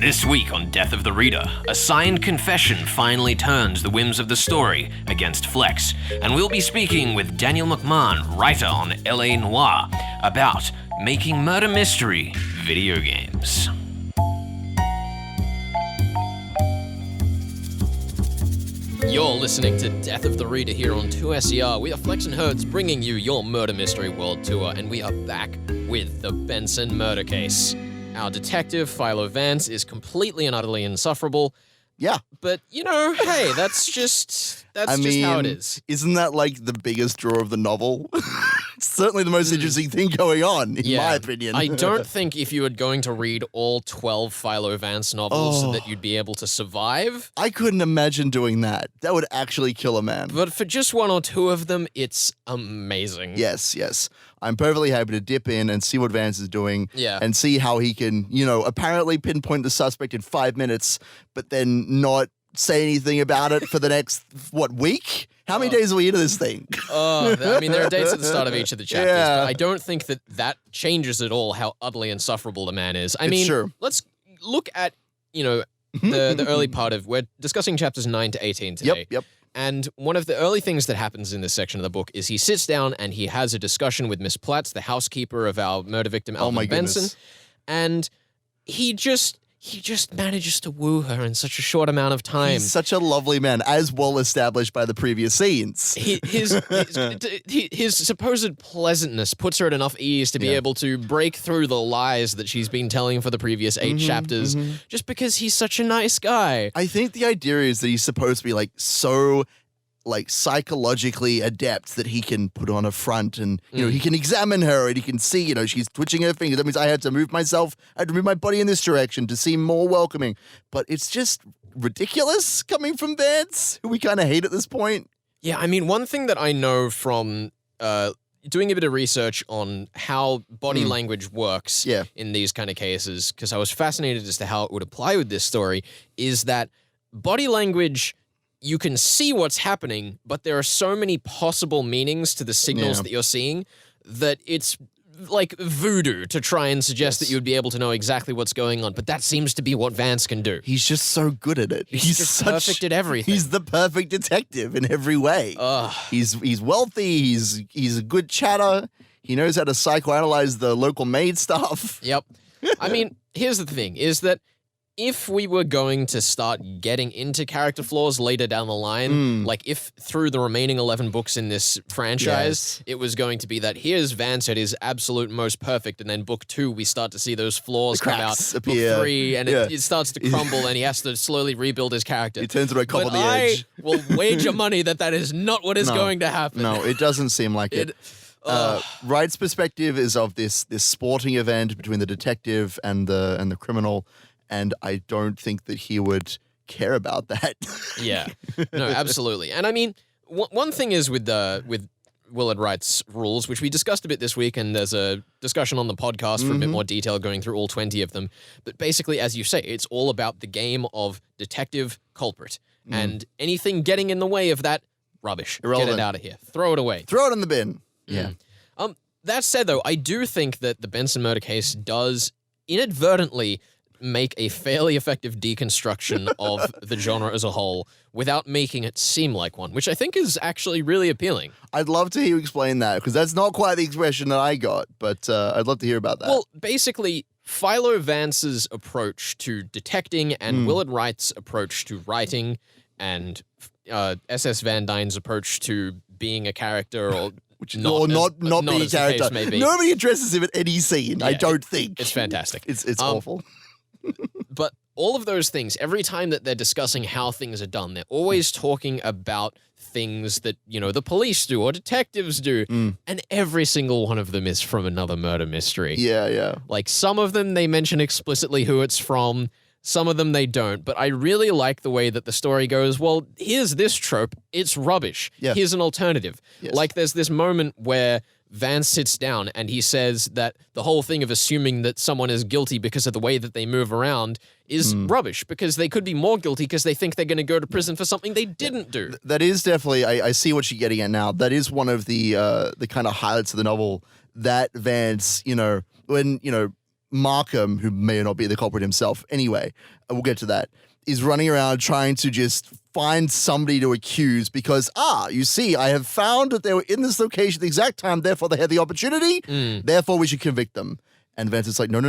This week on Death of the Reader, a signed confession finally turns the whims of the story against Flex, and we'll be speaking with Daniel McMahon, writer on LA Noire, about making murder mystery video games. You're listening to Death of the Reader here on 2SER. We are Flex and Hertz bringing you your murder mystery world tour, and we are back with the Benson Murder Case. Our detective, Philo Vance, is completely and utterly insufferable. Yeah. But, hey, that's just how it is. Isn't that like the biggest draw of the novel? It's certainly the most interesting thing going on, in my opinion. I don't think if you were going to read all 12 Philo Vance novels that you'd be able to survive. I couldn't imagine doing that. That would actually kill a man. But for just one or two of them, it's amazing. Yes. I'm perfectly happy to dip in and see what Vance is doing and see how he can, apparently pinpoint the suspect in 5 minutes, but then not say anything about it for the next, week? How many days are we into this thing? There are dates at the start of each of the chapters, but I don't think that changes at all how utterly insufferable the man is. Let's look at, the early part of, we're discussing chapters 9 to 18 today. Yep. And one of the early things that happens in this section of the book is he sits down and he has a discussion with Miss Platts, the housekeeper of our murder victim, Alvin Benson. And he just manages to woo her in such a short amount of time. He's such a lovely man, as well established by the previous scenes. His supposed pleasantness puts her at enough ease to be able to break through the lies that she's been telling for the previous 8 chapters, just because he's such a nice guy. I think the idea is that he's supposed to be so psychologically adept that he can put on a front and, he can examine her and he can see, she's twitching her finger. That means I had to move my body in this direction to seem more welcoming. But it's just ridiculous coming from Vance, who we kind of hate at this point. Yeah, one thing that I know from doing a bit of research on how body language works in these kind of cases, because I was fascinated as to how it would apply with this story, is that body language, you can see what's happening, but there are so many possible meanings to the signals that you're seeing that it's like voodoo to try and suggest that you would be able to know exactly what's going on. But that seems to be what Vance can do. He's just so good at it. He's just perfect at everything. He's the perfect detective in every way. He's wealthy. He's a good chatter. He knows how to psychoanalyze the local maid staff. Yep. Here's the thing, is that if we were going to start getting into character flaws later down the line, like if through the remaining 11 books in this franchise, it was going to be that here's Vance at his absolute most perfect, and then book 2, we start to see those flaws come out. Appear. Book 3, and it starts to crumble, and he has to slowly rebuild his character. He turns into a cop on the edge. I will wager money that is not what is going to happen. No, it doesn't seem like it. Wright's perspective is of this sporting event between the detective and the criminal. And I don't think that he would care about that. Yeah, no, absolutely. And one thing is with Willard Wright's rules, which we discussed a bit this week, and there's a discussion on the podcast for a bit more detail going through all 20 of them. But basically, as you say, it's all about the game of detective culprit. And anything getting in the way of that, rubbish. Irrelevant. Get it out of here. Throw it away. Throw it in the bin. Yeah. That said, though, I do think that the Benson Murder Case does inadvertently make a fairly effective deconstruction of the genre as a whole without making it seem like one, which I think is actually really appealing. I'd love to hear you explain that, because that's not quite the expression that I got, but I'd love to hear about that. Well, basically, Philo Vance's approach to detecting and Willard Wright's approach to writing and S.S. Van Dyne's approach to being a character or not being a character. Nobody addresses him at any scene, I don't think. It's fantastic. It's awful. But all of those things, every time that they're discussing how things are done, they're always talking about things that, the police do or detectives do. And every single one of them is from another murder mystery. Yeah. Like some of them, they mention explicitly who it's from. Some of them they don't. But I really like the way that the story goes, well, here's this trope. It's rubbish. Yeah. Here's an alternative. Yes. Like there's this moment where Vance sits down and he says that the whole thing of assuming that someone is guilty because of the way that they move around is rubbish, because they could be more guilty because they think they're going to go to prison for something they didn't do. That is definitely, I see what you're getting at now. That is one of the kind of highlights of the novel, that Vance, when, Markham, who may or not be the culprit himself, anyway, we'll get to that, is running around trying to just find somebody to accuse because, you see, I have found that they were in this location at the exact time, therefore they had the opportunity, therefore we should convict them. And Vincent's like, no,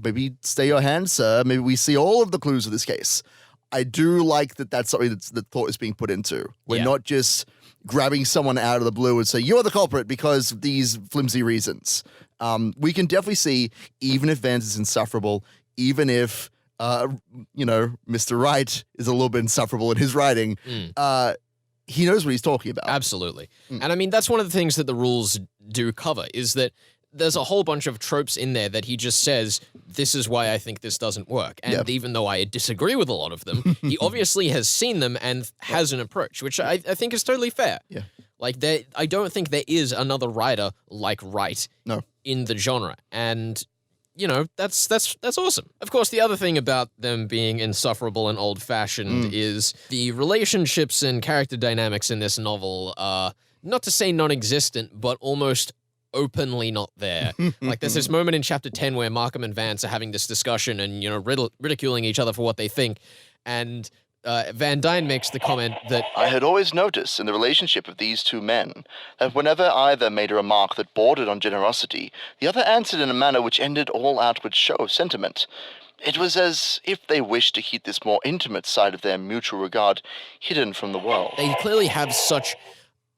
maybe stay your hand, sir. Maybe we see all of the clues of this case. I do like that that's something that thought is being put into. We're not just grabbing someone out of the blue and say, you're the culprit because of these flimsy reasons. We can definitely see, even if Vance is insufferable, even if, Mr. Wright is a little bit insufferable in his writing, he knows what he's talking about. Absolutely. And I mean, that's one of the things that the rules do cover, is that there's a whole bunch of tropes in there that he just says, this is why I think this doesn't work. And even though I disagree with a lot of them, he obviously has seen them and has an approach, which I think is totally fair. Yeah. Like, I don't think there is another writer like Wright in the genre. And, that's awesome. Of course, the other thing about them being insufferable and old-fashioned is the relationships and character dynamics in this novel are, not to say non-existent, but almost openly not there. Like, there's this moment in chapter 10 where Markham and Vance are having this discussion and, ridiculing each other for what they think. And Van Dyne makes the comment that, I had always noticed in the relationship of these two men that whenever either made a remark that bordered on generosity, the other answered in a manner which ended all outward show of sentiment. It was as if they wished to keep this more intimate side of their mutual regard hidden from the world. They clearly have such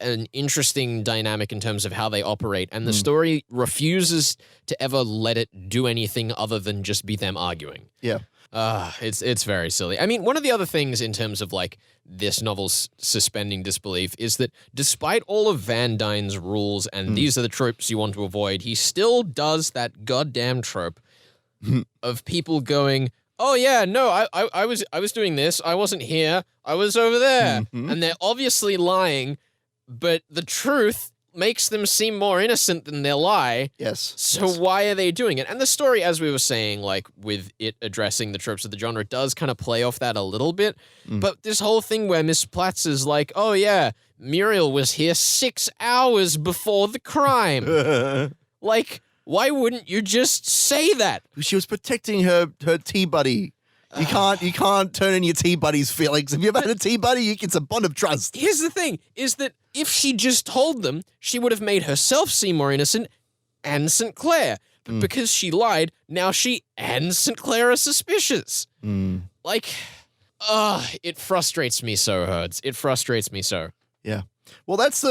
an interesting dynamic in terms of how they operate, and the story refuses to ever let it do anything other than just be them arguing. Yeah. It's very silly. I mean, one of the other things in terms of, like, this novel's suspending disbelief is that despite all of Van Dyne's rules, and these are the tropes you want to avoid, he still does that goddamn trope of people going, oh yeah, no, I was doing this, I wasn't here, I was over there. And they're obviously lying, but the truth makes them seem more innocent than their lie. Yes. So why are they doing it? And the story, as we were saying, like, with it addressing the tropes of the genre, does kind of play off that a little bit. But this whole thing where Miss Platts is like, oh yeah, Muriel was here 6 hours before the crime. Like, why wouldn't you just say that? She was protecting her tea buddy. You can't turn in your tea buddy's feelings. If you ever had a tea buddy, it's a bond of trust. Here's the thing, is that if she just told them, she would have made herself seem more innocent and St. Clair. But because she lied, now she and St. Clair are suspicious. Like, it frustrates me so, Herds. It frustrates me so. Yeah. Well, that's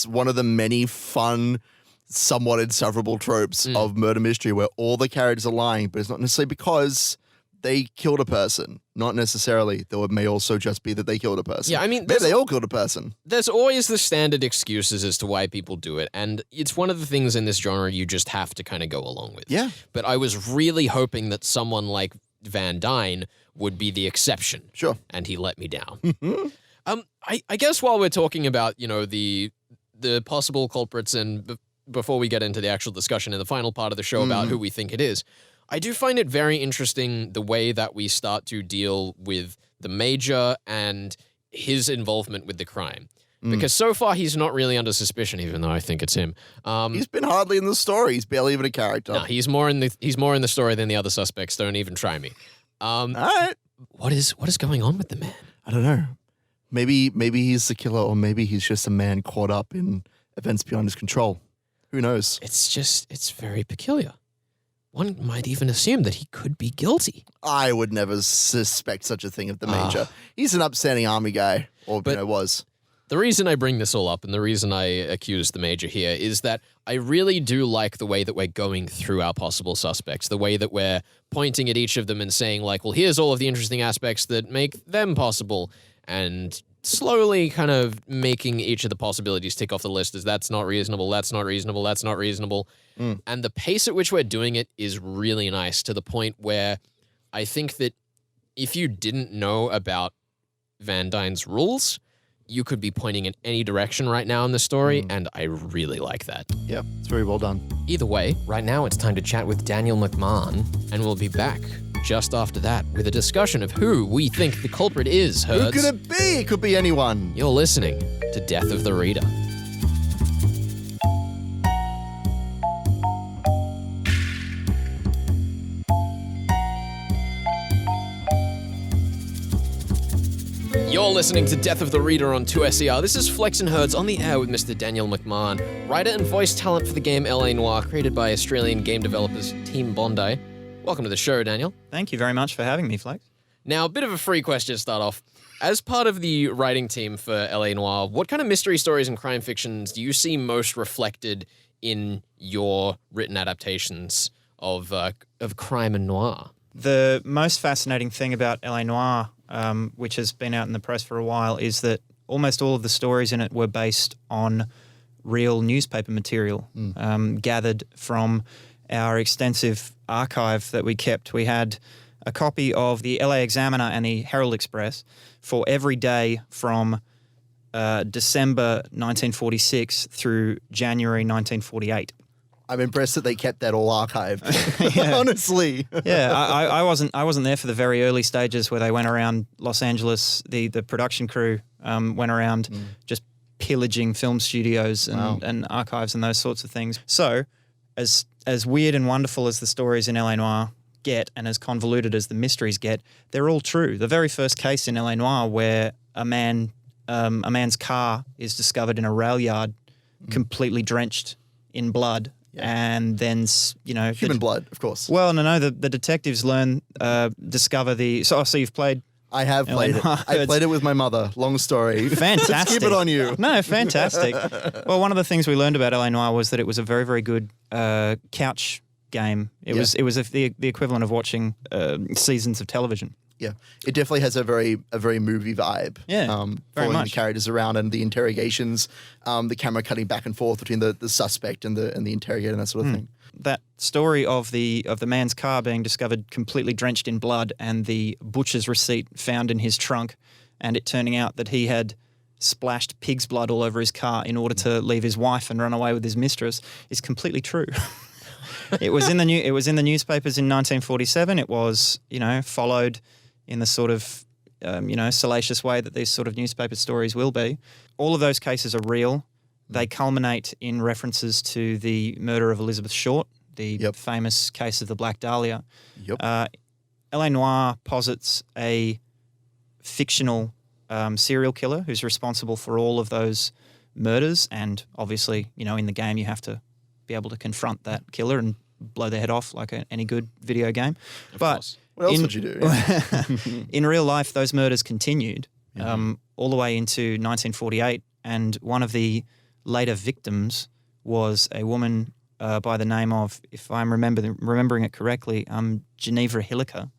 one of the many fun, somewhat insufferable tropes of murder mystery where all the characters are lying, but it's not necessarily because they killed a person. Not necessarily, though it may also just be that they killed a person. Yeah, I mean, maybe they all killed a person. There's always the standard excuses as to why people do it, and it's one of the things in this genre you just have to kind of go along with. Yeah. But I was really hoping that someone like Van Dyne would be the exception. Sure. And he let me down. I guess while we're talking about, the possible culprits and before we get into the actual discussion in the final part of the show about who we think it is, I do find it very interesting the way that we start to deal with the Major and his involvement with the crime. Because so far he's not really under suspicion, even though I think it's him. He's been hardly in the story. He's barely even a character. No, he's more in the story than the other suspects. Don't even try me. All right. What is going on with the man? I don't know. Maybe he's the killer, or maybe he's just a man caught up in events beyond his control. Who knows? It's very peculiar. One might even assume that he could be guilty. I would never suspect such a thing of the Major. He's an upstanding army guy, or was. The reason I bring this all up and the reason I accuse the Major here is that I really do like the way that we're going through our possible suspects, the way that we're pointing at each of them and saying, like, well, here's all of the interesting aspects that make them possible, and slowly kind of making each of the possibilities tick off the list as that's not reasonable, that's not reasonable, that's not reasonable. And the pace at which we're doing it is really nice, to the point where I think that if you didn't know about Van Dyne's rules, you could be pointing in any direction right now in the story, and I really like that. Yeah, it's very well done. Either way, right now it's time to chat with Daniel McMahon, and we'll be back just after that with a discussion of who we think the culprit is, Herds. Who could it be? It could be anyone. You're listening to Death of the Reader. You're listening to Death of the Reader on 2SER. This is Flex and Herds on the air with Mr. Daniel McMahon, writer and voice talent for the game LA Noire, created by Australian game developers Team Bondi. Welcome to the show, Daniel. Thank you very much for having me, Flex. Now, a bit of a free question to start off. As part of the writing team for LA Noire, what kind of mystery stories and crime fictions do you see most reflected in your written adaptations of crime and noir? The most fascinating thing about LA Noire, which has been out in the press for a while, is that almost all of the stories in it were based on real newspaper material gathered from our extensive archive that we kept. We had a copy of the LA Examiner and the Herald Express for every day from December 1946 through January 1948. I'm impressed that they kept that all archived. Honestly. Yeah, I wasn't there for the very early stages where they went around Los Angeles. The production crew went around just pillaging film studios and archives and those sorts of things. So, as weird and wonderful as the stories in LA Noire get, and as convoluted as the mysteries get, they're all true. The very first case in LA Noire where a man's car is discovered in a rail yard, completely drenched in blood. Yeah. And then, human blood, of course. Well, no. The detectives discover the. So you've played. I have played it. I played it with my mother. Long story. Fantastic. Keep it on you. No, fantastic. Well, one of the things we learned about LA Noire was that it was a very, very good couch game. It was the equivalent of watching seasons of television. Yeah, it definitely has a very movie vibe. Yeah, very following much. The characters around and the interrogations, the camera cutting back and forth between the suspect and the interrogator and that sort of thing. That story of the man's car being discovered completely drenched in blood and the butcher's receipt found in his trunk, and it turning out that he had splashed pig's blood all over his car in order to leave his wife and run away with his mistress is completely true. It was in the newspapers in 1947. It was followed in the sort of, salacious way that these sort of newspaper stories will be. All of those cases are real. They culminate in references to the murder of Elizabeth Short, the famous case of the Black Dahlia. LA Noire posits a fictional serial killer who's responsible for all of those murders. And obviously, in the game you have to be able to confront that killer and blow their head off like any good video game. Of course. What else would you do? In real life, those murders continued all the way into 1948, and one of the later victims was a woman by the name of, if I'm remembering it correctly, Geneva Hilliker,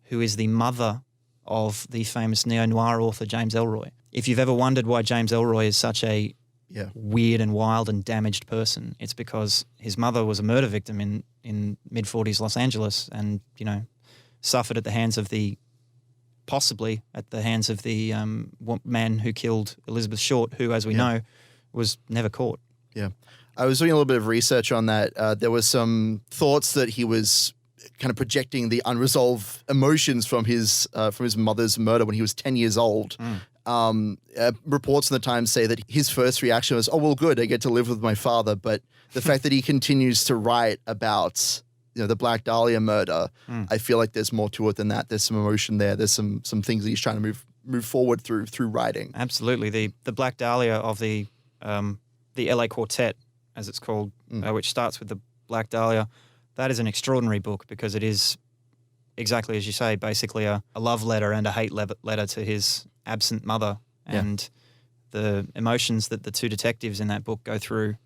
who is the mother of the famous neo-noir author James Ellroy. If you've ever wondered why James Ellroy is such a weird and wild and damaged person, it's because his mother was a murder victim in mid-40s Los Angeles and, suffered at the hands of the man who killed Elizabeth Short, who, as we know, was never caught. Yeah. I was doing a little bit of research on that. There was some thoughts that he was kind of projecting the unresolved emotions from his mother's murder when he was 10 years old. Reports in the Times say that his first reaction was, oh, well, good, I get to live with my father. But the fact that he continues to write about the Black Dahlia murder, I feel like there's more to it than that. There's some emotion there. There's some things that he's trying to move forward through writing. Absolutely. The Black Dahlia of the LA Quartet, as it's called, which starts with the Black Dahlia, that is an extraordinary book because it is exactly as you say, basically a love letter and a hate letter to his absent mother, and the emotions that the two detectives in that book go through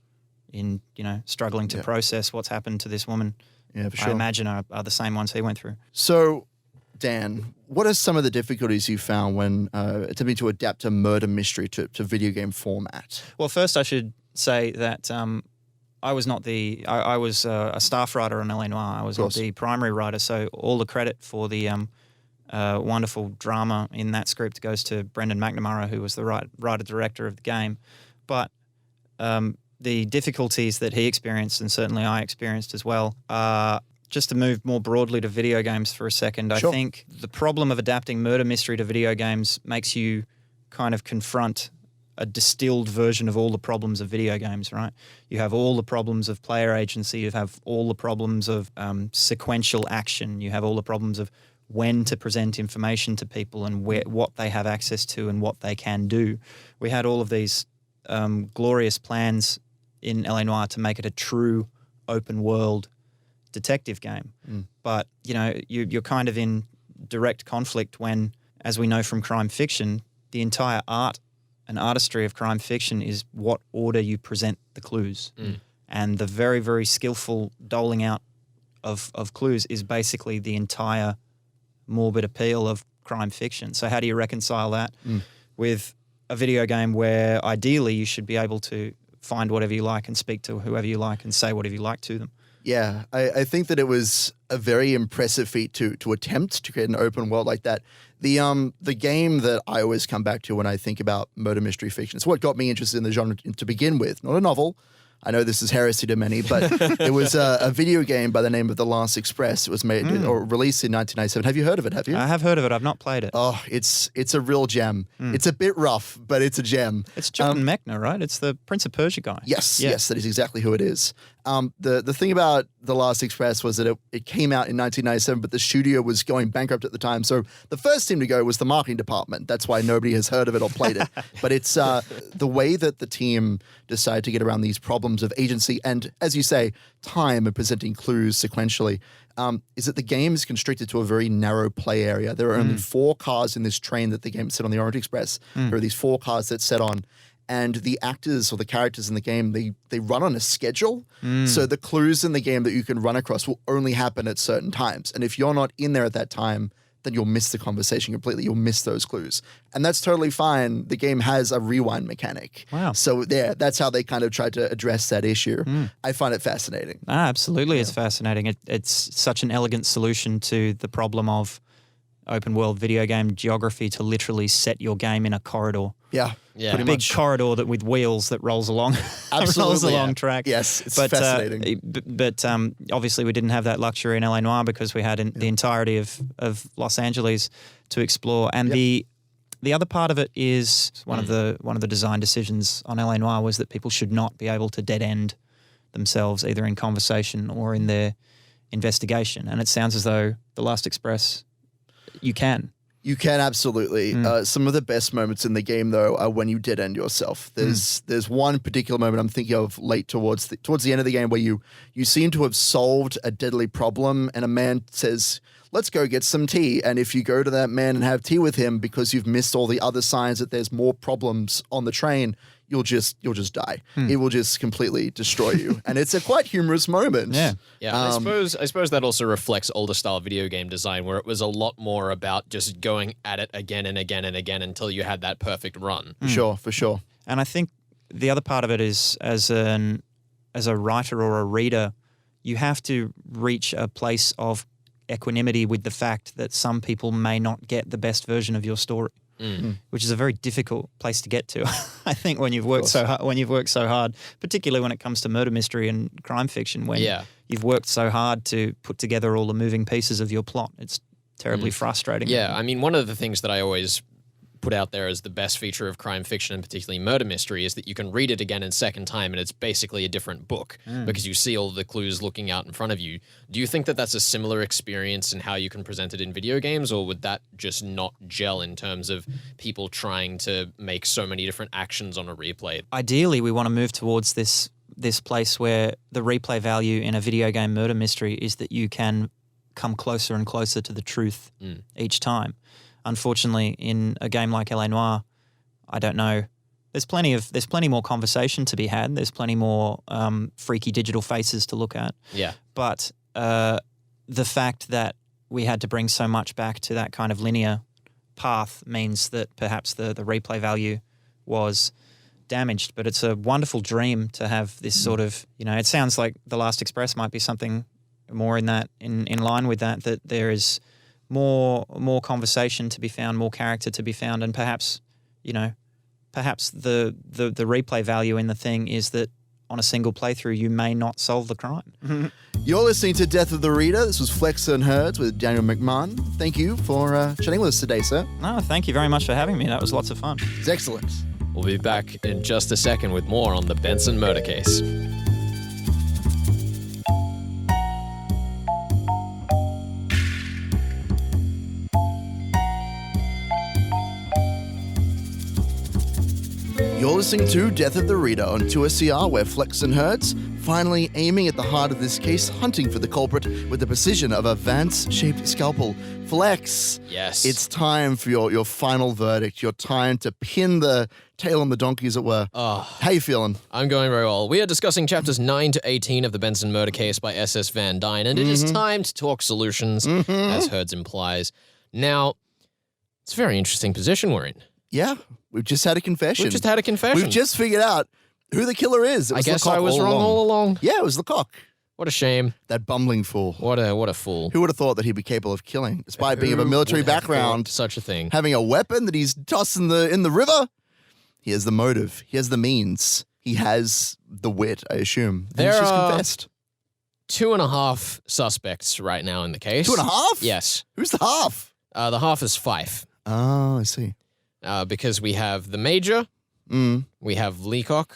in, struggling to process what's happened to this woman. Yeah, for sure. I imagine are the same ones he went through. So, Dan, what are some of the difficulties you found when attempting to adapt a murder mystery to video game format? Well, first I should say that I was not I was a staff writer on LA Noire. I was not the primary writer, so all the credit for the wonderful drama in that script goes to Brendan McNamara, who was the writer-director of the game. But the difficulties that he experienced, and certainly I experienced as well, just to move more broadly to video games for a second, I think the problem of adapting murder mystery to video games makes you kind of confront a distilled version of all the problems of video games, right? You have all the problems of player agency, you have all the problems of sequential action, you have all the problems of when to present information to people and what they have access to and what they can do. We had all of these glorious plans in L.A. Noire to make it a true open world detective game. But, you're kind of in direct conflict when, as we know from crime fiction, the entire art and artistry of crime fiction is what order you present the clues. And the very, very skillful doling out of clues is basically the entire morbid appeal of crime fiction. So how do you reconcile that with a video game where ideally you should be able to find whatever you like and speak to whoever you like and say whatever you like to them? Yeah, I think that it was a very impressive feat to attempt to create an open world like that. The game that I always come back to when I think about murder mystery fiction, it's what got me interested in the genre to begin with, not a novel. I know this is heresy to many, but it was a video game by the name of The Last Express. It was made or released in 1997. Have you heard of it? Have you? I have heard of it. I've not played it. Oh, it's a real gem. It's a bit rough, but it's a gem. It's John Mechner, right? It's the Prince of Persia guy. Yes, that is exactly who it is. The thing about The Last Express was that it came out in 1997, but the studio was going bankrupt at the time. So the first team to go was the marketing department. That's why nobody has heard of it or played it. But it's the way that the team decided to get around these problems of agency and, as you say, time and presenting clues sequentially, is that the game is constricted to a very narrow play area. There are only 4 cars in this train that the game is set on, the Orange Express. There are these 4 cars that's set on. And the actors or the characters in the game, they run on a schedule. So the clues in the game that you can run across will only happen at certain times. And if you're not in there at that time, then you'll miss the conversation completely. You'll miss those clues. And that's totally fine. The game has a rewind mechanic. Wow. So that's how they kind of tried to address that issue. I find it fascinating. Absolutely, it's fascinating. It's such an elegant solution to the problem of open world video game geography to literally set your game in a corridor. Yeah. Pretty big much. Corridor that with wheels that rolls along, rolls along track. Yes, it's fascinating. But obviously we didn't have that luxury in L.A. Noire because we had the entirety of Los Angeles to explore. And the other part of it is one of the design decisions on L.A. Noire was that people should not be able to dead end themselves either in conversation or in their investigation. And it sounds as though The Last Express, you can. You can absolutely. Some of the best moments in the game, though, are when you dead end yourself. There's one particular moment I'm thinking of late towards the end of the game where you seem to have solved a deadly problem, and a man says, "Let's go get some tea." And if you go to that man and have tea with him because you've missed all the other signs that there's more problems on the train, you'll just die. It will just completely destroy you. And it's a quite humorous moment. Yeah. I suppose that also reflects older style video game design where it was a lot more about just going at it again and again and again until you had that perfect run. For sure. And I think the other part of it is as a writer or a reader, you have to reach a place of equanimity with the fact that some people may not get the best version of your story. Which is a very difficult place to get to. I think when you've worked so hard, particularly when it comes to murder mystery and crime fiction, when you've worked so hard to put together all the moving pieces of your plot, it's terribly frustrating. Yeah, I mean, one of the things that I always put out there as the best feature of crime fiction and particularly murder mystery is that you can read it again in second time and it's basically a different book because you see all the clues looking out in front of you. Do you think that that's a similar experience in how you can present it in video games, or would that just not gel in terms of people trying to make so many different actions on a replay? Ideally, we want to move towards this place where the replay value in a video game murder mystery is that you can come closer and closer to the truth each time. Unfortunately, in a game like L.A. Noire, I don't know. There's plenty more conversation to be had. There's plenty more freaky digital faces to look at. Yeah. But the fact that we had to bring so much back to that kind of linear path means that perhaps the replay value was damaged. But it's a wonderful dream to have this sort of, it sounds like The Last Express might be something more in line with that there is more conversation to be found, more character to be found, and perhaps the replay value in the thing is that on a single playthrough you may not solve the crime. You're listening to Death of the Reader. This was Flex and Herds with Daniel McMahon. Thank you for chatting with us today, sir. No, thank you very much for having me. That was lots of fun. It's excellent. We'll be back in just a second with more on the Benson Murder Case. You're listening to Death of the Reader on 2SCR, where Flex and Hertz finally aiming at the heart of this case, hunting for the culprit with the precision of a Vance-shaped scalpel. Flex, yes, it's time for your final verdict, your time to pin the tail on the donkey, as it were. How you feeling? I'm going very well. We are discussing chapters 9 to 18 of the Benson Murder Case by S.S. Van Dine, and it is time to talk solutions, as Hertz implies. Now, it's a very interesting position we're in. Yeah, we've just had a confession. We've just figured out who the killer is. I guess I was wrong all along. Yeah, it was Lecoq. What a shame. That bumbling fool. What a fool. Who would have thought that he'd be capable of killing, despite being of a military background, such a thing, having a weapon that he's tossing in the river? He has the motive. He has the means. He has the wit, I assume. And he's just confessed. 2.5 suspects right now in the case. 2.5? Yes. Who's the half? The half is 5. Oh, I see. Because we have the Major, we have Lecoq.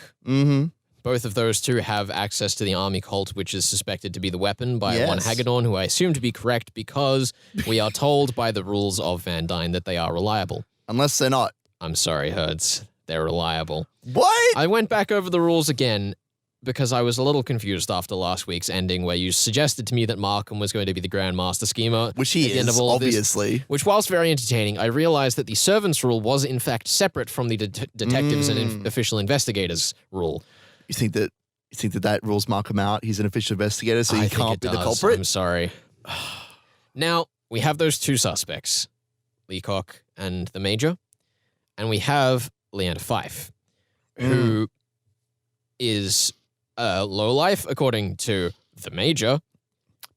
Both of those two have access to the army cult, which is suspected to be the weapon by one Hagedorn, who I assume to be correct because we are told by the rules of Van Dine that they are reliable. Unless they're not. I'm sorry, Hertz. They're reliable. What? I went back over the rules again because I was a little confused after last week's ending where you suggested to me that Markham was going to be the Grand Master Schemer. Which he is, obviously. Which, whilst very entertaining, I realized that the servants rule was in fact separate from the detectives and official investigators rule. You think that rules Markham out? He's an official investigator, so he can't be the culprit? I'm sorry. Now, we have those two suspects, Lecoq and the Major, and we have Leander Fife, who is a lowlife, according to the Major.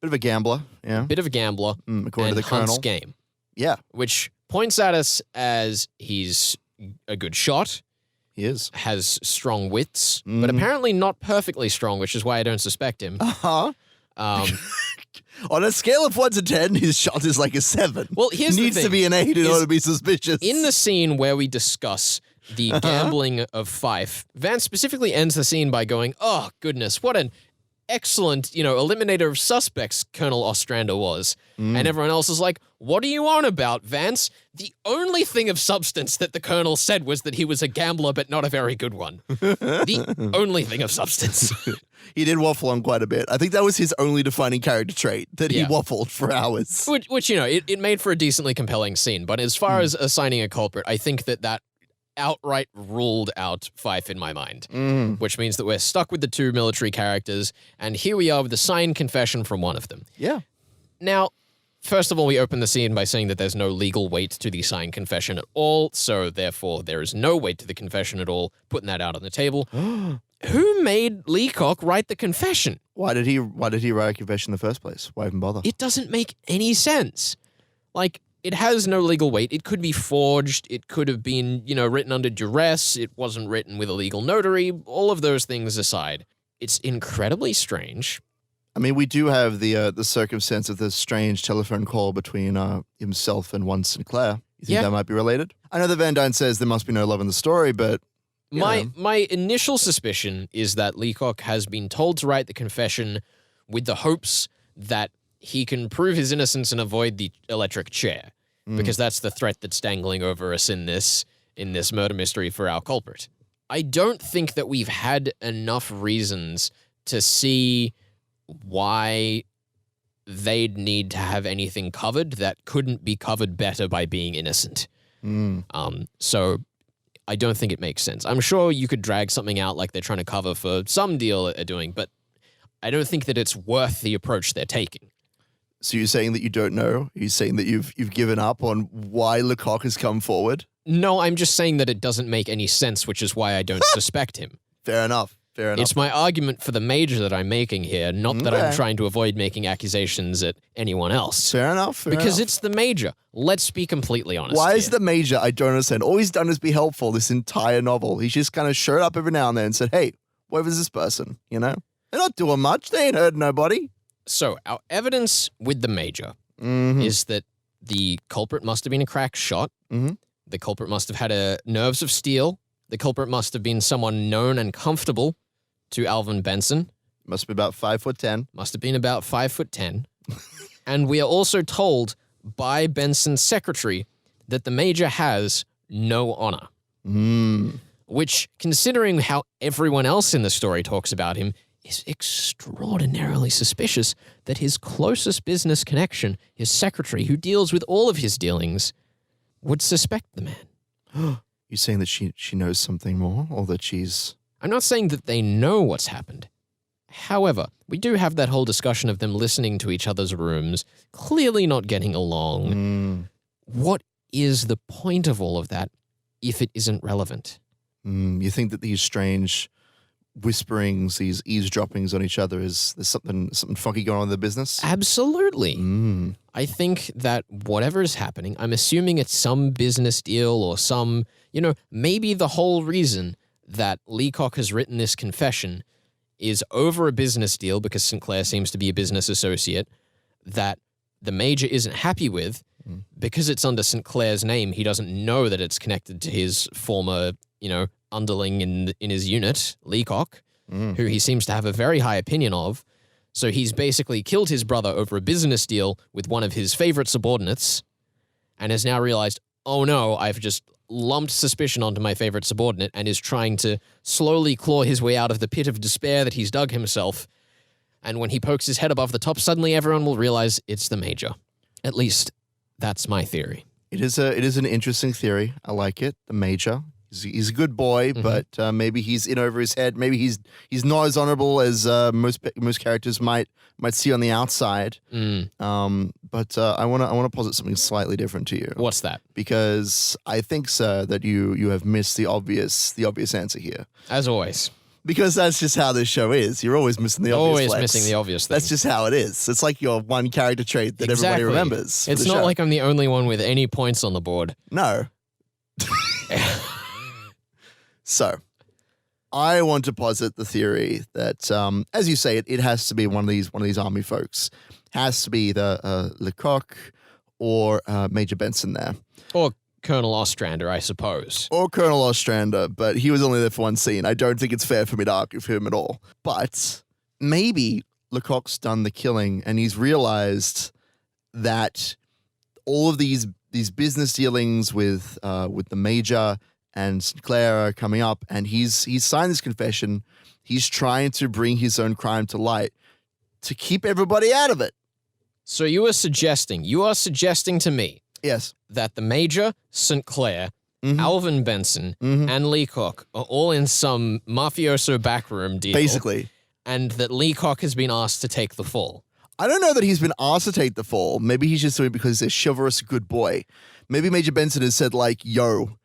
Bit of a gambler, yeah. According to the Hunt's Colonel. game. Yeah. Which points at us as he's a good shot. He is. Has strong wits, but apparently not perfectly strong, which is why I don't suspect him. On a scale of 1 to 10, his shot is like a 7. Well, here's the needs thing, to be an 8 in order to be suspicious. In the scene where we discuss the gambling of Fife, Vance specifically ends the scene by going, "Oh, goodness, what an excellent, eliminator of suspects Colonel Ostrander was." And everyone else is like, "What are you on about, Vance? The only thing of substance that the Colonel said was that he was a gambler, but not a very good one." The only thing of substance. He did waffle on quite a bit. I think that was his only defining character trait, that he waffled for hours. Which it made for a decently compelling scene. But as far as assigning a culprit, I think that outright ruled out Fife in my mind, which means that we're stuck with the two military characters, and here we are with a signed confession from one of them. Yeah. Now, first of all, we open the scene by saying that there's no legal weight to the signed confession at all, so therefore there is no weight to the confession at all, putting that out on the table. Who made Lecoq write the confession? Why did he write a confession in the first place? Why even bother? It doesn't make any sense. Like, it has no legal weight. It could be forged. It could have been, written under duress. It wasn't written with a legal notary. All of those things aside, it's incredibly strange. I mean, we do have the circumstance of the strange telephone call between himself and one Sinclair. You think that might be related? I know that Van Dine says there must be no love in the story, but my initial suspicion is that Lecoq has been told to write the confession with the hopes that he can prove his innocence and avoid the electric chair, because that's the threat that's dangling over us in this murder mystery for our culprit. I don't think that we've had enough reasons to see why they'd need to have anything covered that couldn't be covered better by being innocent. So I don't think it makes sense. I'm sure you could drag something out like they're trying to cover for some deal they're doing, but I don't think that it's worth the approach they're taking. So you're saying that you don't know? Are you saying that you've given up on why Lecoq has come forward? No, I'm just saying that it doesn't make any sense, which is why I don't suspect him. Fair enough. It's my argument for the Major that I'm making here, not that I'm trying to avoid making accusations at anyone else. Fair enough. Because it's the Major. Let's be completely honest. Why is the Major? I don't understand. All he's done is be helpful this entire novel. He's just kind of showed up every now and then and said, "Hey, where was this person?" They're not doing much. They ain't hurt nobody. So our evidence with the Major is that the culprit must have been a crack shot. The culprit must have had nerves of steel. The culprit must have been someone known and comfortable to Alvin Benson. Must be about 5'10". Must have been about 5'10". And we are also told by Benson's secretary that the Major has no honor. which, considering how everyone else in the story talks about him, is extraordinarily suspicious that his closest business connection, his secretary who deals with all of his dealings, would suspect the man. You saying that she knows something more, or that she's... I'm not saying that they know what's happened. However, we do have that whole discussion of them listening to each other's rooms, clearly not getting along. What is the point of all of that if it isn't relevant? You think that these strange whisperings, these eavesdroppings on each other, there's something funky going on in the business? Absolutely. I think that whatever is happening, I'm assuming it's some business deal or some, maybe the whole reason that Leacock has written this confession is over a business deal, because Sinclair seems to be a business associate that the Major isn't happy with. Because it's under Sinclair's name, he doesn't know that it's connected to his former, underling in his unit, Leacock, who he seems to have a very high opinion of. So he's basically killed his brother over a business deal with one of his favorite subordinates and has now realized, oh no, I've just lumped suspicion onto my favorite subordinate, and is trying to slowly claw his way out of the pit of despair that he's dug himself. And when he pokes his head above the top, suddenly everyone will realize it's the Major. At least that's my theory. It is an interesting theory. I like it. The Major. He's a good boy, but maybe he's in over his head. Maybe he's not as honorable as most characters might see on the outside. But I want to posit something slightly different to you. What's that? Because I think, sir, that you have missed the obvious answer here. As always. Because that's just how this show is. You're always missing the obvious. Always flex. missing the obvious thing. That's just how it is. It's like your one character trait that everybody remembers. It's not like I'm the only one with any points on the board. No. So, I want to posit the theory that, as you say, it has to be one of these army folks. Has to be the Lecoq or Major Benson there. Or Colonel Ostrander, I suppose. Or Colonel Ostrander, but he was only there for one scene. I don't think it's fair for me to argue for him at all. But maybe Lecoq's done the killing and he's realized that all of these business dealings with the Major and Sinclair are coming up, and he's signed this confession. He's trying to bring his own crime to light to keep everybody out of it. So you are suggesting to me, yes, that the Major, Sinclair, Alvin Benson, and Leacock are all in some mafioso backroom deal. Basically. And that Leacock has been asked to take the fall. I don't know that he's been asked to take the fall. Maybe he's just doing it because he's a chivalrous good boy. Maybe Major Benson has said, like, yo,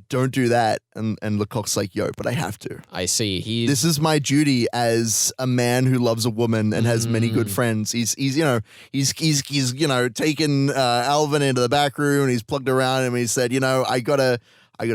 don't do that. And Lecoq's like, yo, but I have to. I see. This is my duty as a man who loves a woman and has many good friends. He's taken Alvin into the back room and he's plugged around him and he said, I gotta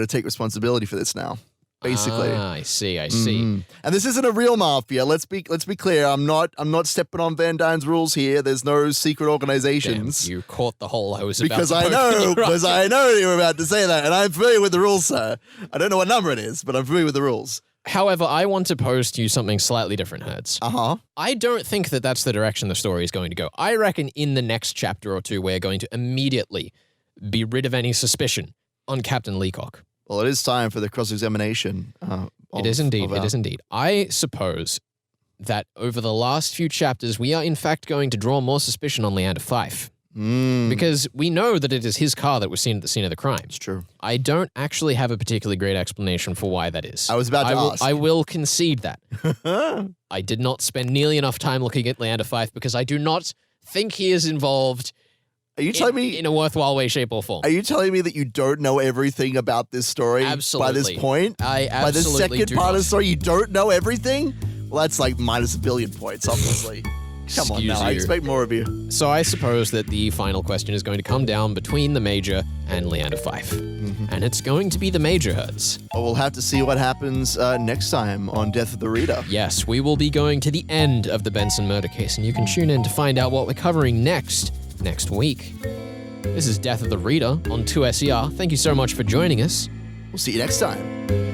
take responsibility for this now. Basically. I see. And this isn't a real mafia. Let's be clear. I'm not stepping on Van Dyne's rules here. There's no secret organizations. Damn, you caught the hole I was because about to because I know you were about to say that, and I'm familiar with the rules, sir. I don't know what number it is, but I'm familiar with the rules. However, I want to pose to you something slightly different, Hertz. I don't think that that's the direction the story is going to go. I reckon in the next chapter or two, we're going to immediately be rid of any suspicion on Captain Leacock. Well, it is time for the cross-examination. It is indeed. I suppose that over the last few chapters, we are in fact going to draw more suspicion on Leander Fife. Because we know that it is his car that was seen at the scene of the crime. It's true. I don't actually have a particularly great explanation for why that is. I was about to ask. I will concede that. I did not spend nearly enough time looking at Leander Fife because I do not think he is involved. Are you telling me in a worthwhile way, shape, or form? Are you telling me that you don't know everything about this story? Absolutely. By this point? I absolutely By the second part of the story, you don't know everything? Well, that's like minus a billion points, obviously. Come on now, I expect more of you. So I suppose that the final question is going to come down between the Major and Leander Fife. And it's going to be the Major, Hertz. Well, we'll have to see what happens next time on Death of the Reader. Yes, we will be going to the end of the Benson Murder Case, and you can tune in to find out what we're covering next week. This is Death of the Reader on 2SER. Thank you so much for joining us. We'll see you next time.